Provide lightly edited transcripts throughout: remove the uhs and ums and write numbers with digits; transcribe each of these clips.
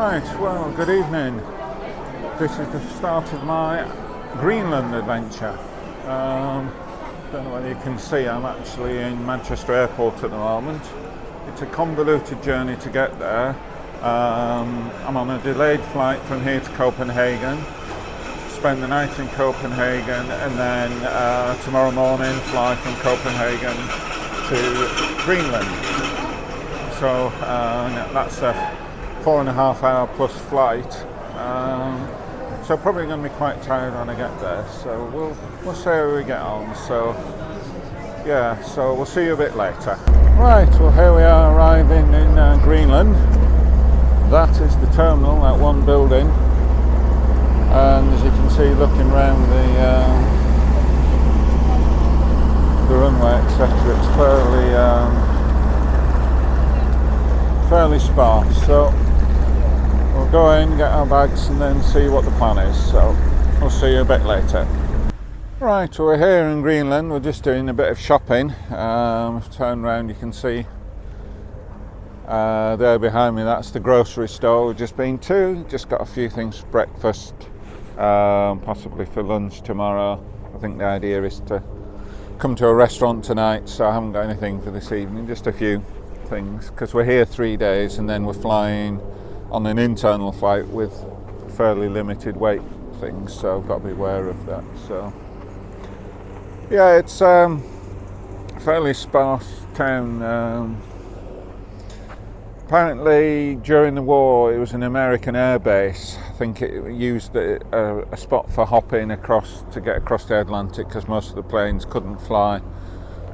Right, well, good evening. This is the start of my Greenland adventure. Don't know whether you can see, I'm actually in Manchester Airport at the moment. It's a convoluted journey to get there. I'm on a delayed flight from here to Copenhagen. Spend the night in Copenhagen and then tomorrow morning fly from Copenhagen to Greenland. So that's a 4.5 hour plus flight. So probably going to be quite tired when I get there. So we'll see how we get on. So yeah, so we'll see you a bit later. Right, well here we are arriving in Greenland. That is the terminal, that one building. And as you can see, looking around the runway, etc., it's fairly sparse. So we'll go in, get our bags, and then see what the plan is. So we'll see you a bit later. Right, we're here in Greenland. We're just doing a bit of shopping. Turn around, you can see there behind me, that's the grocery store we've just been to. Just got a few things for breakfast, possibly for lunch tomorrow. I think the idea is to come to a restaurant tonight, so I haven't got anything for this evening, just a few things, because we're here 3 days and then we're flying on an internal flight with fairly limited weight things, so I've got to be aware of that. So yeah, it's a fairly sparse town. Apparently during the war it was an American air base. I think it used a spot for hopping across to get across the Atlantic, because most of the planes couldn't fly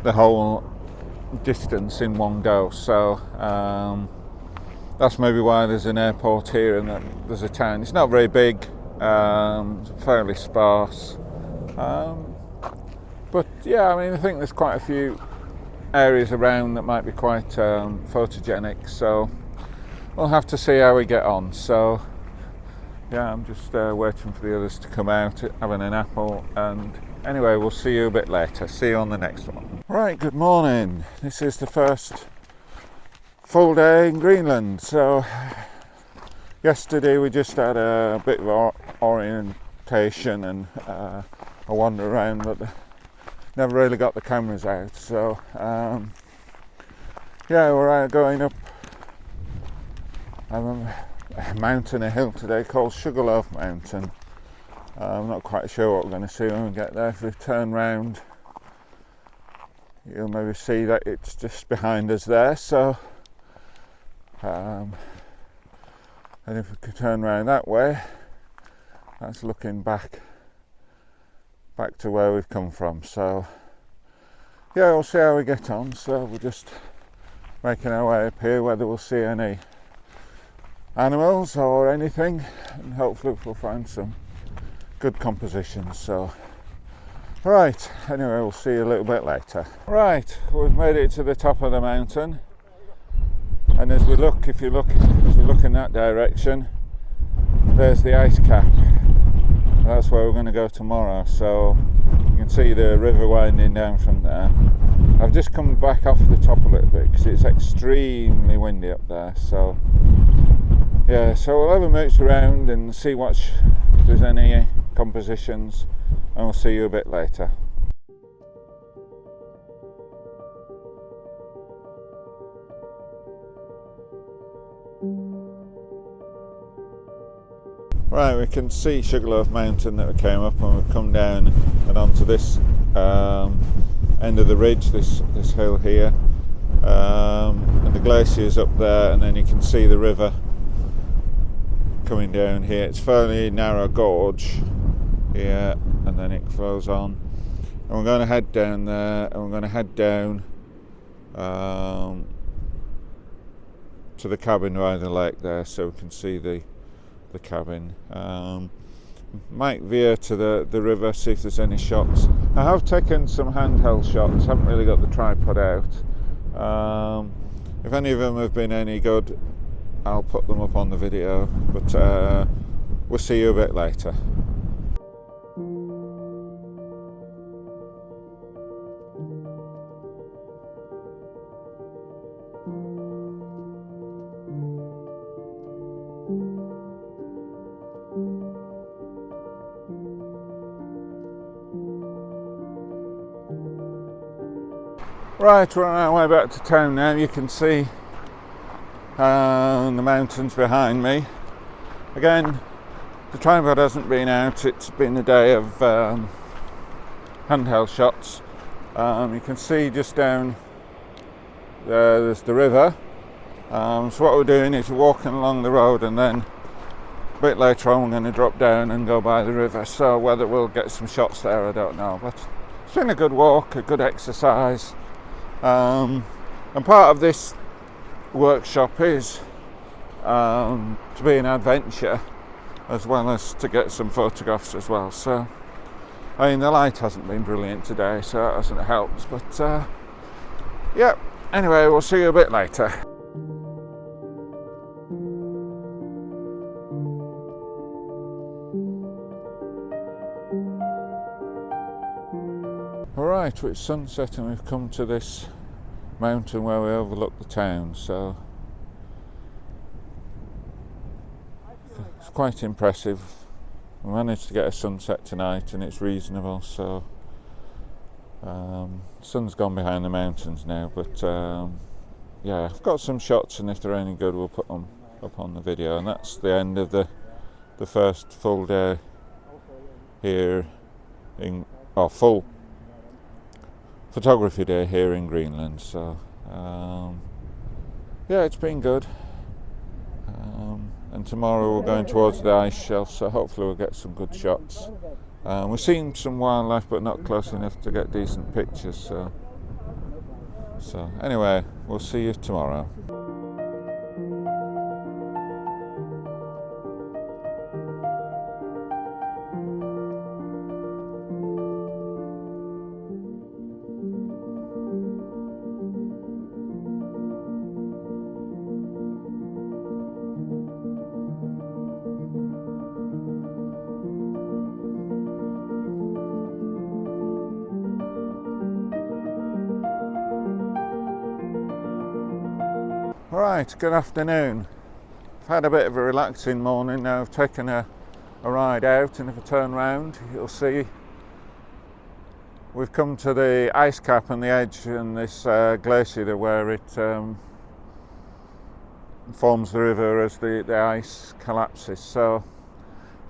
the whole distance in one go. So that's maybe why there's an airport here and there's a town. It's not very big, it's fairly sparse. But yeah, I mean, I think there's quite a few areas around that might be quite photogenic, so we'll have to see how we get on. So yeah, I'm just waiting for the others to come out, having an apple, and anyway, we'll see you a bit later. See you on the next one. Right, good morning. This is the first full day in Greenland. So yesterday we just had a bit of orientation and a wander around, but never really got the cameras out. So yeah, we're going up a hill today called Sugarloaf Mountain. I'm not quite sure what we're going to see when we get there. If we turn round, you'll maybe see that it's just behind us there. So and if we could turn around that way, that's looking back to where we've come from. So yeah, we'll see how we get on. So we're just making our way up here, whether we'll see any animals or anything, and hopefully we'll find some good compositions. So right, anyway, we'll see you a little bit later. Right, we've made it to the top of the mountain, and as we look in that direction, there's the ice cap. That's where we're going to go tomorrow. So you can see the river winding down from there. I've just come back off the top a little bit because it's extremely windy up there. So yeah, so we'll have a mooch around and see if there's any compositions, and we'll see you a bit later. Right, we can see Sugarloaf Mountain that we came up, and we've come down and onto this end of the ridge, this hill here, and the glacier's up there, and then you can see the river coming down here. It's fairly narrow gorge here, and then it flows on, and we're going to head down there, and we're going to head down to the cabin by the lake there, so we can see the cabin. Might veer to the river, see if there's any shots. I have taken some handheld shots, haven't really got the tripod out. If any of them have been any good, I'll put them up on the video, but we'll see you a bit later. Right, we're on our way back to town now. You can see the mountains behind me. Again, the tripod hasn't been out. It's been a day of handheld shots. You can see just down there, there's the river. So what we're doing is we're walking along the road, and then a bit later on we're going to drop down and go by the river. So whether we'll get some shots there, I don't know. But it's been a good walk, a good exercise. And part of this workshop is to be an adventure, as well as to get some photographs as well. So, I mean, the light hasn't been brilliant today, so that hasn't helped. But yeah, anyway, we'll see you a bit later. Alright, it's sunset and we've come to this mountain where we overlook the town, so it's quite impressive. We managed to get a sunset tonight and it's reasonable, so the sun's gone behind the mountains now, but yeah, I've got some shots, and if they're any good we'll put them up on the video. And that's the end of the first full day here full photography day here in Greenland. So yeah, it's been good. And tomorrow we're going towards the ice shelf, so hopefully we'll get some good shots. We've seen some wildlife, but not close enough to get decent pictures. So anyway, we'll see you tomorrow. Right, good afternoon. I've had a bit of a relaxing morning now. I've taken a ride out, and if I turn round you'll see we've come to the ice cap on the edge and this glacier where it forms the river as the ice collapses. So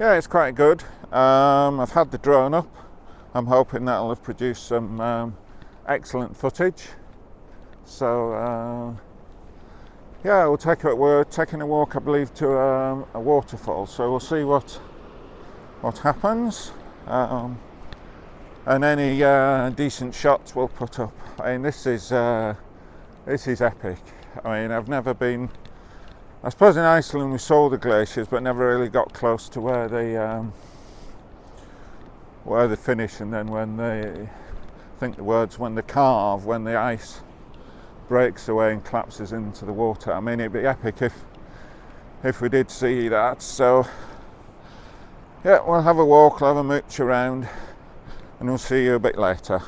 yeah, it's quite good. I've had the drone up. I'm hoping that'll have produced some excellent footage. So yeah, we're taking a walk, I believe, to a waterfall, so we'll see what happens, and any decent shots we'll put up. I mean, this is epic. I mean, I've never been. I suppose in Iceland we saw the glaciers, but never really got close to where they finish, and then when they carve, when the ice breaks away and collapses into the water. I mean, it'd be epic if we did see that. So yeah, we'll have a walk, we'll have a mooch around, and we'll see you a bit later.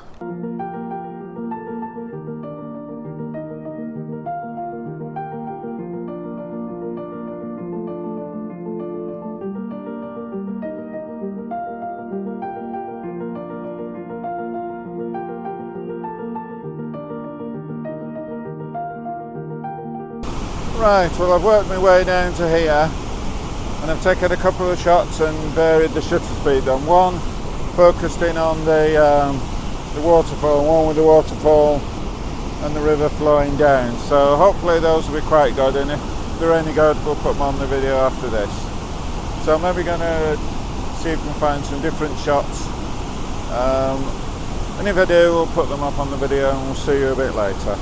Right, well, I've worked my way down to here, and I've taken a couple of shots and varied the shutter speed on. One focused in on the waterfall, one with the waterfall and the river flowing down. So hopefully those will be quite good, and if they're any good we'll put them on the video after this. So I'm maybe going to see if we can find some different shots, and if I do we'll put them up on the video, and we'll see you a bit later.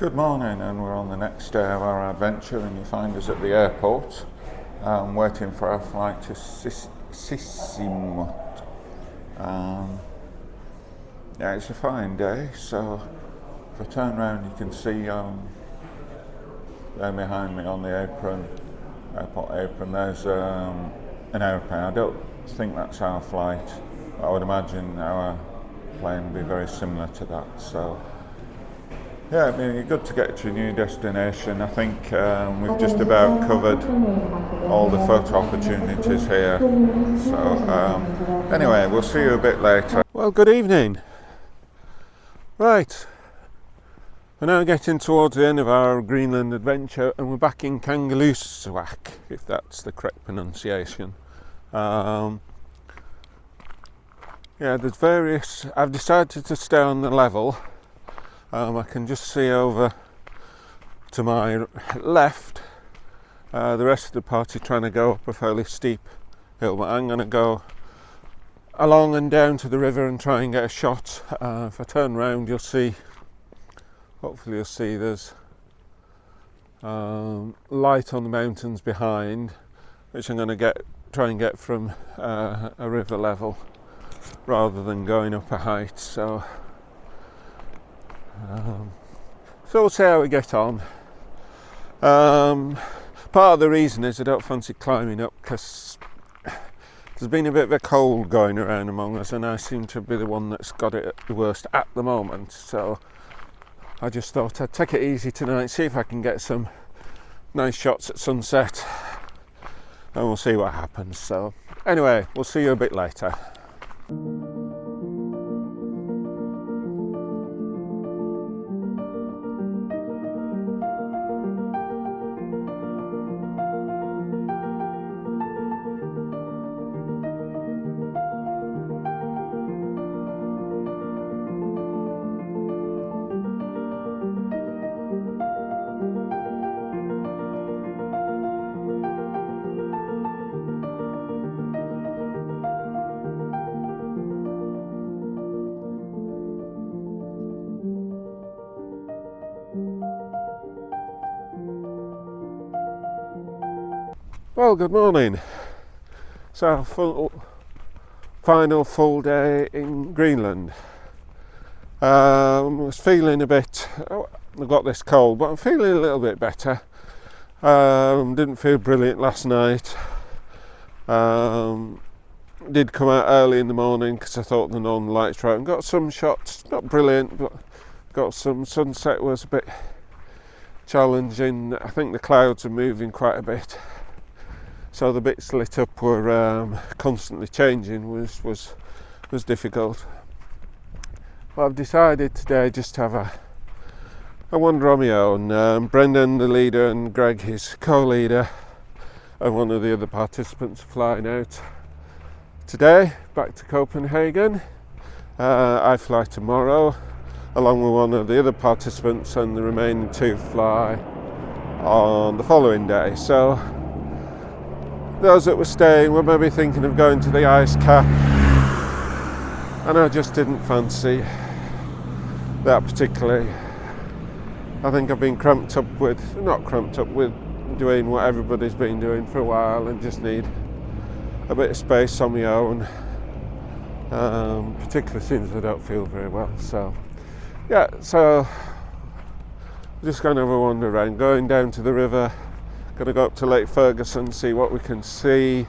Good morning, and we're on the next day of our adventure, and you find us at the airport waiting for our flight to Sisimiut. Yeah, it's a fine day, so if I turn around you can see there behind me on the apron, airport apron, there's an aeroplane. I don't think that's our flight. I would imagine our plane would be very similar to that. So yeah, I mean, it's good to get to a new destination. I think we've just about covered all the photo opportunities here. So anyway, we'll see you a bit later. Well, good evening. Right, we're now getting towards the end of our Greenland adventure, and we're back in Kangerlussuaq, if that's the correct pronunciation. Yeah, there's various. I've decided to stay on the level. I can just see over to my left the rest of the party trying to go up a fairly steep hill, but I'm going to go along and down to the river and try and get a shot. If I turn around, you'll see, hopefully you'll see there's light on the mountains behind, which I'm going to try and get from a river level rather than going up a height. So we'll see how we get on. Part of the reason is I don't fancy climbing up because there's been a bit of a cold going around among us, and I seem to be the one that's got it the worst at the moment. So I just thought I'd take it easy tonight, see if I can get some nice shots at sunset, and we'll see what happens. So anyway, we'll see you a bit later. Well, good morning. So, final full day in Greenland. I was feeling a bit, I got this cold, but I'm feeling a little bit better. Didn't feel brilliant last night. Did come out early in the morning because I thought the northern lights were out and got some shots, not brilliant, but got some. Sunset was a bit challenging. I think the clouds are moving quite a bit. So the bits lit up were constantly changing, was difficult. But I've decided today just to have a wander on my own. Brendan, the leader, and Greg, his co-leader, and one of the other participants are flying out today back to Copenhagen. I fly tomorrow, along with one of the other participants, and the remaining two fly on the following day. So those that were staying were maybe thinking of going to the ice cap, and I just didn't fancy that particularly. I think I've been not cramped up with doing what everybody's been doing for a while, and just need a bit of space on my own, particularly since I don't feel very well. So yeah, so I'm just going to have a wander around, going down to the river. Going to go up to Lake Ferguson, see what we can see.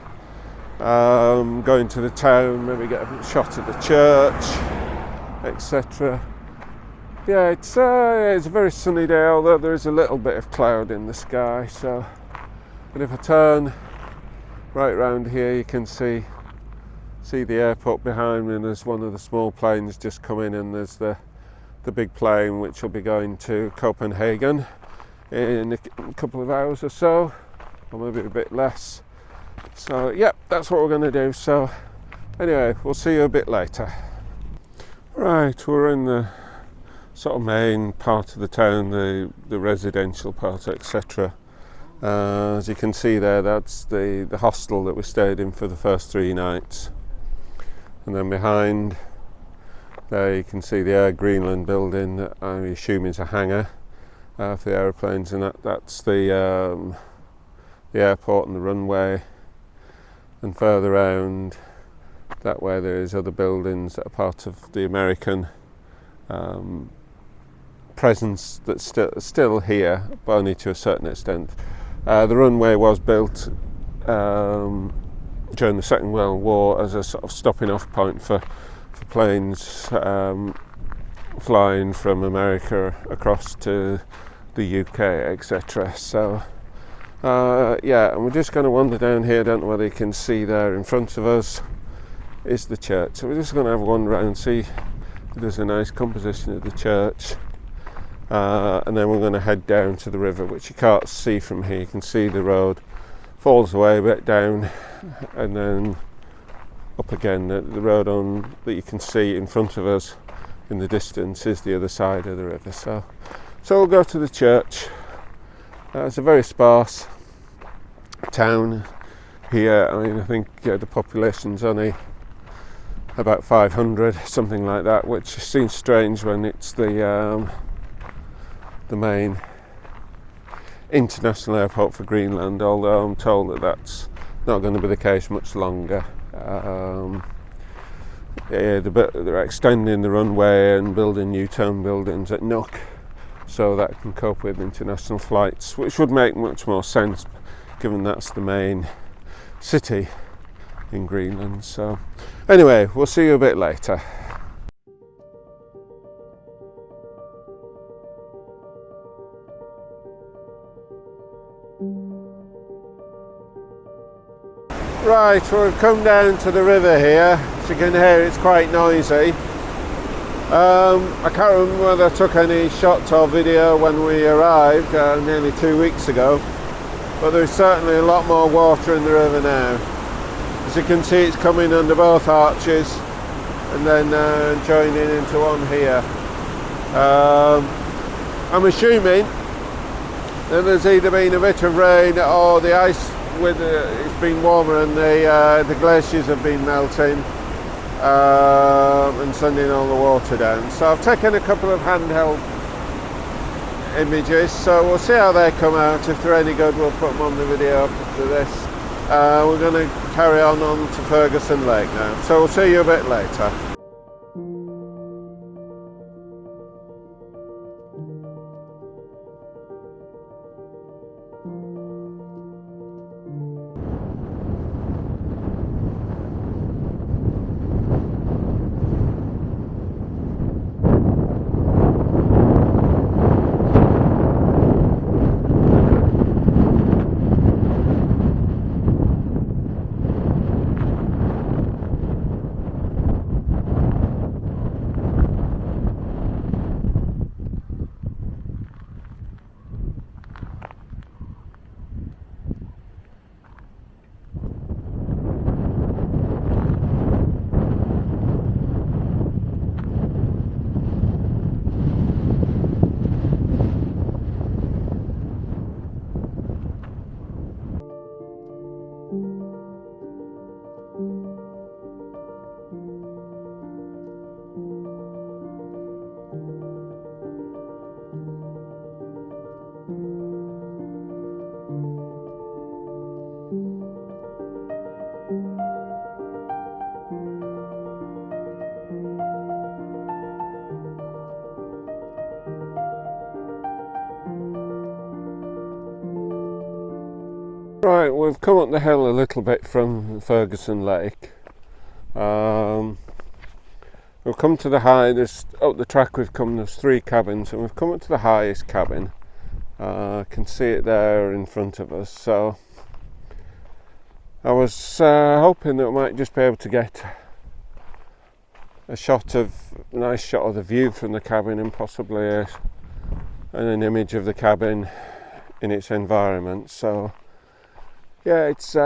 Going to the town, maybe get a shot at the church, etc. Yeah, it's a very sunny day, although there is a little bit of cloud in the sky. So, but if I turn right round here, you can see the airport behind me, and there's one of the small planes just come in, and there's the big plane which will be going to Copenhagen in a couple of hours or so, or maybe a bit less. So yep, that's what we're going to do. So anyway, we'll see you a bit later. Right, we're in the sort of main part of the town, the residential part, etc. As you can see there, that's the hostel that we stayed in for the first 3 nights, and then behind there you can see the Air Greenland building that I assume is a hangar. for the aeroplanes, and that's the airport and the runway. And further round that way there is other buildings that are part of the American presence that's still here, but only to a certain extent. The runway was built during the Second World War as a sort of stopping off point for planes flying from America across to the UK, etc. So yeah, and we're just going to wander down here. I don't know whether you can see there in front of us is the church, so we're just going to have a wander around and see if there's a nice composition of the church, and then we're going to head down to the river, which you can't see from here. You can see the road falls away a bit down and then up again. The road that you can see in front of us in the distance is the other side of the river. So we'll go to the church. It's a very sparse town here. I mean, I think the population's only about 500, something like that, which seems strange when it's the main international airport for Greenland, although I'm told that that's not going to be the case much longer. They're extending the runway and building new town buildings at Nuuk, so that can cope with international flights, which would make much more sense given that's the main city in Greenland. So anyway, we'll see you a bit later. Right, well, we've come down to the river here. As you can hear, it's quite noisy. I can't remember whether I took any shots or video when we arrived nearly 2 weeks ago, but there's certainly a lot more water in the river now. As you can see, it's coming under both arches and then joining into one here. I'm assuming that there's either been a bit of rain or the ice it's been warmer and the glaciers have been melting and sending all the water down. So I've taken a couple of handheld images, so we'll see how they come out. If they're any good, we'll put them on the video after this. We're going to carry on to Ferguson Lake now, so we'll see you a bit later. Right, we've come up the hill a little bit from Ferguson Lake. We've come to the high, up the track we've come, there's 3 cabins, and we've come up to the highest cabin. I can see it there in front of us, so I was hoping that we might just be able to get a nice shot of the view from the cabin, and possibly an image of the cabin in its environment. So yeah, it's you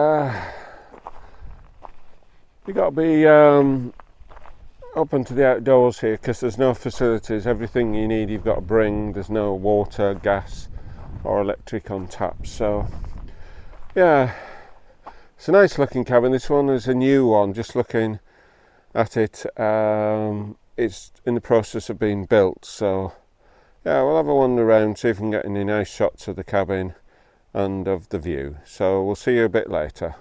got to be open to the outdoors here, because there's no facilities. Everything you need you've got to bring. There's no water, gas or electric on tap. So yeah, it's a nice looking cabin. This one is a new one, just looking at it. It's in the process of being built, so yeah, we'll have a wander around, see if we can get any nice shots of the cabin and of the view. So we'll see you a bit later.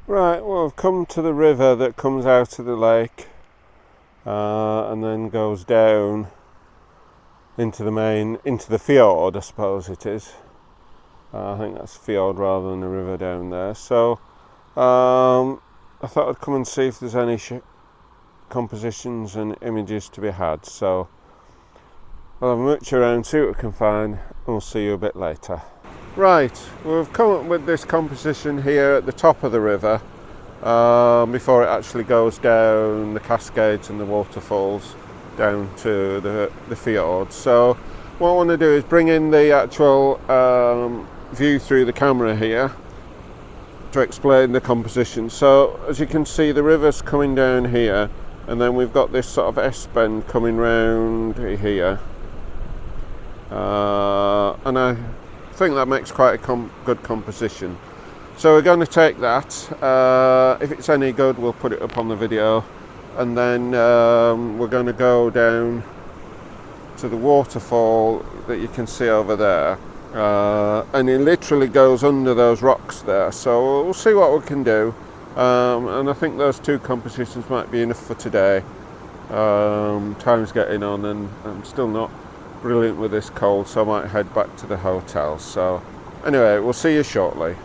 Right, well, I've come to the river that comes out of the lake and then goes down into the fjord, I suppose it is. I think that's a fjord rather than a river down there. So I thought I'd come and see if there's any compositions and images to be had. So I'll have a mooch around, see what we can find, and we'll see you a bit later. Right, we've come up with this composition here at the top of the river before it actually goes down the cascades and the waterfalls down to the fjord. So what I want to do is bring in the actual view through the camera here to explain the composition. So as you can see, the river's coming down here, and then we've got this sort of S-bend coming round here, and I think that makes quite a good composition. So we're going to take that, if it's any good we'll put it up on the video, and then we're going to go down to the waterfall that you can see over there, and it literally goes under those rocks there. So we'll see what we can do, and I think those two compositions might be enough for today. Time's getting on and I'm still not brilliant with this cold, so I might head back to the hotel. So anyway, we'll see you shortly.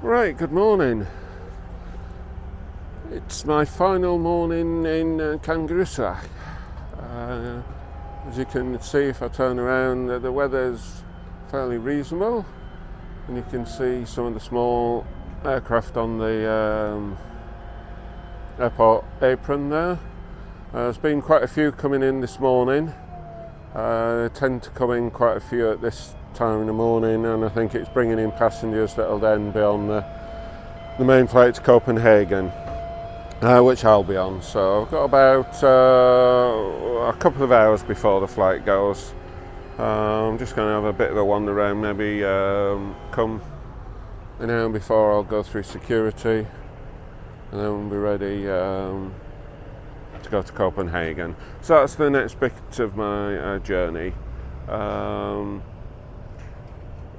Right, good morning. It's my final morning in Kangerlussuaq. As you can see, if I turn around, the weather's fairly reasonable, and you can see some of the small aircraft on the airport apron there. There's been quite a few coming in this morning. Tend to come in quite a few at this time in the morning, and I think it's bringing in passengers that'll then be on the main flight to Copenhagen, which I'll be on. So I've got about a couple of hours before the flight goes. I'm just going to have a bit of a wander around, maybe come an hour before I'll go through security, and then we'll be ready to go to Copenhagen. So that's the next bit of my journey.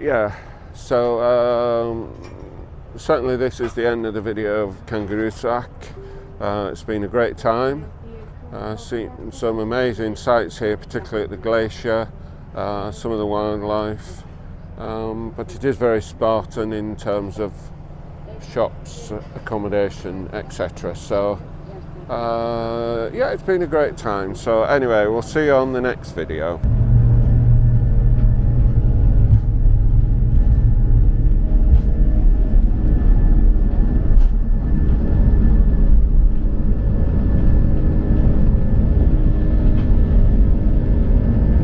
Yeah, so certainly this is the end of the video of Kangerlussuaq. It's been a great time. Seen some amazing sights here, particularly at the glacier, some of the wildlife, but it is very Spartan in terms of shops, accommodation, etc. So yeah, it's been a great time. So anyway, we'll see you on the next video.